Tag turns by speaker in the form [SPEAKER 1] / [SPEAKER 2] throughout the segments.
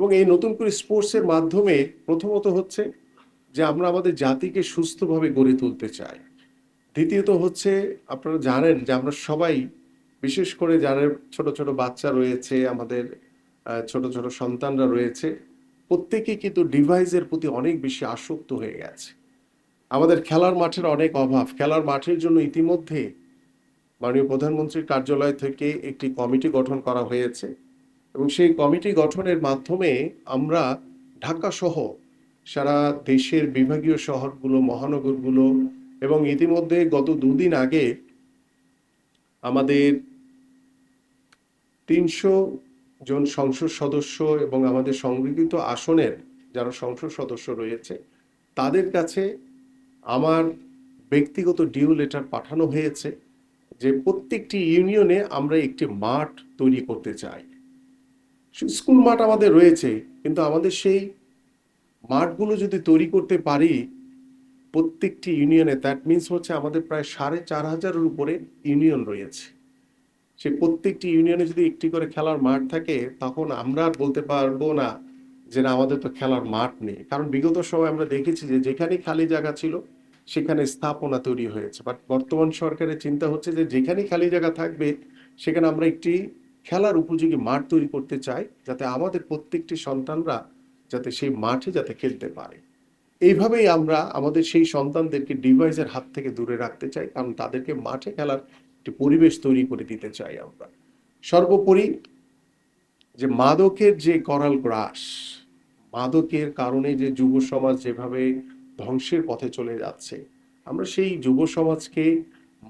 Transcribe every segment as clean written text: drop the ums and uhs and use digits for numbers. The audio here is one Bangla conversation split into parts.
[SPEAKER 1] এবং এই নতুন করে স্পোর্টসের মাধ্যমে প্রথমত হচ্ছে যে আমরা আমাদের জাতিকে সুস্থভাবে গড়ে তুলতে চাই। দ্বিতীয়ত হচ্ছে, আপনারা জানেন যে আমরা সবাই, বিশেষ করে যারা ছোট ছোট বাচ্চা রয়েছে, আমাদের ছোট ছোট সন্তানরা রয়েছে, প্রত্যেকেই কিন্তু ডিভাইসের প্রতি অনেক বেশি আসক্ত হয়ে গেছে। আমাদের খেলার মাঠের অনেক অভাব। খেলার মাঠের জন্য ইতিমধ্যে মাননীয় প্রধানমন্ত্রীর কার্যালয় থেকে একটি কমিটি গঠন করা হয়েছে এবং সেই কমিটি গঠনের মাধ্যমে আমরা ঢাকা সহ সারা দেশের বিভাগীয় শহরগুলো, মহানগরগুলো এবং ইতিমধ্যে গত দুদিন আগে আমাদের ৩০০ জন সংসদ সদস্য এবং আমাদের সংরক্ষিত আসনের যারা সংসদ সদস্য রয়েছে তাদের কাছে আমার ব্যক্তিগত ডিউ লেটার পাঠানো হয়েছে যে প্রত্যেকটি ইউনিয়নে আমরা একটি মাঠ তৈরি করতে চাই। স্কুল মাঠ আমাদের রয়েছে, কিন্তু আমাদের সেই মাঠগুলো যদি তৈরি করতে পারি প্রত্যেকটি ইউনিয়নে, দ্যাট মিনস হচ্ছে আমাদের প্রায় ৪,৫০০-এর উপরে ইউনিয়ন রয়েছে। সে প্রত্যেকটি ইউনিয়নে যদি একটি করে খেলার মাঠ থাকে, তখন আমরা আর বলতে পারবো না যে না, আমাদের তো খেলার মাঠ নেই। কারণ বিগত সময় আমরা দেখেছি যে যেখানেই খালি জায়গা ছিল সেখানে স্থাপনা তৈরি হয়েছে। বাট বর্তমান সরকারের চিন্তা হচ্ছে যে যেখানেই খালি জায়গা থাকবে সেখানে আমরা একটি খেলার উপযোগী মাঠ তৈরি করতে চাই, যাতে আমাদের প্রত্যেকটি সন্তানরা যাতে সেই মাঠে যাতে খেলতে পারে। এইভাবেই আমরা আমাদের সেই সন্তানদেরকে ডিভাইসের হাত থেকে দূরে রাখতে চাই, কারণ তাদেরকে মাঠে খেলার একটি পরিবেশ তৈরি করে দিতে চাই আমরা। সর্বোপরি যে মাদকের যে করাল গ্রাস, মাদকের কারণে যে যুব সমাজ যেভাবে ধ্বংসের পথে চলে যাচ্ছে, আমরা সেই যুব সমাজকে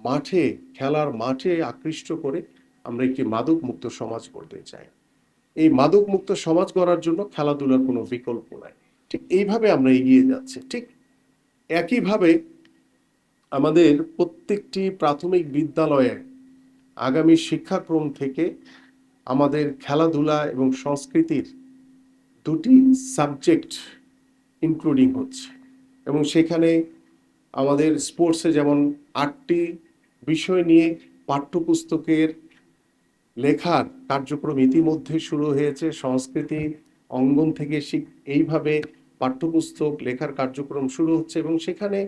[SPEAKER 1] মাঠে, খেলার মাঠে আকৃষ্ট করে আমরা একটি মাদক মুক্ত সমাজ করতে চাই। এই মাদক মুক্ত সমাজ গড়ার জন্য খেলাধুলার কোনো বিকল্প নাই। ঠিক এইভাবে আমরা এগিয়ে যাচ্ছি। ঠিক একইভাবে আমাদের প্রত্যেকটি প্রাথমিক বিদ্যালয়ে আগামী শিক্ষাক্রম থেকে আমাদের খেলাধুলা এবং সংস্কৃতির দুটি সাবজেক্ট ইনক্লুডিং হচ্ছে এবং সেখানে আমাদের স্পোর্টসে যেমন ৮টি বিষয় নিয়ে পাঠ্যপুস্তকের লেখার কার্যক্রম ইতিমধ্যে শুরু হয়েছে। সংস্কৃতি অঙ্গন থেকে এইভাবে পাঠ্যপুস্তক লেখার কার্যক্রম শুরু হচ্ছে এবং সেখানে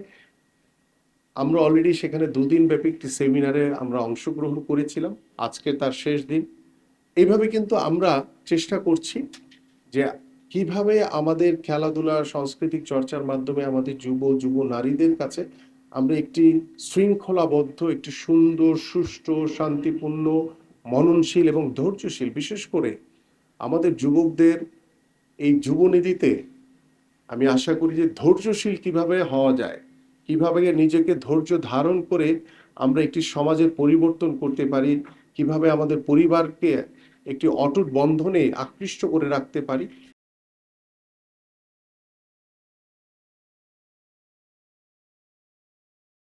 [SPEAKER 1] আমরা অলরেডি সেখানে ২ দিন ব্যাপী একটি সেমিনারে আমরা অংশগ্রহণ করেছিলাম। আজকে তার শেষ দিন। এইভাবে কিন্তু আমরা চেষ্টা করছি যে কিভাবে আমাদের খেলাধুলা সাংস্কৃতিক চর্চার মাধ্যমে আমাদের যুব নারীদের কাছে আমরা একটি শৃঙ্খলাবদ্ধ, একটি সুন্দর, সুষ্ঠু, শান্তিপূর্ণ, মননশীল এবং ধৈর্যশীল, বিশেষ করে আমাদের যুবকদের এই যুবনিধিতে আমি আশা করি যে ধৈর্যশীল কিভাবে হওয়া যায়, কিভাবে নিজেকে ধৈর্য ধারণ করে আমরা একটি সমাজের পরিবর্তন করতে পারি, কিভাবে আমাদের পরিবারকে একটি অটুট বন্ধনে আকৃষ্ট করে রাখতে পারি,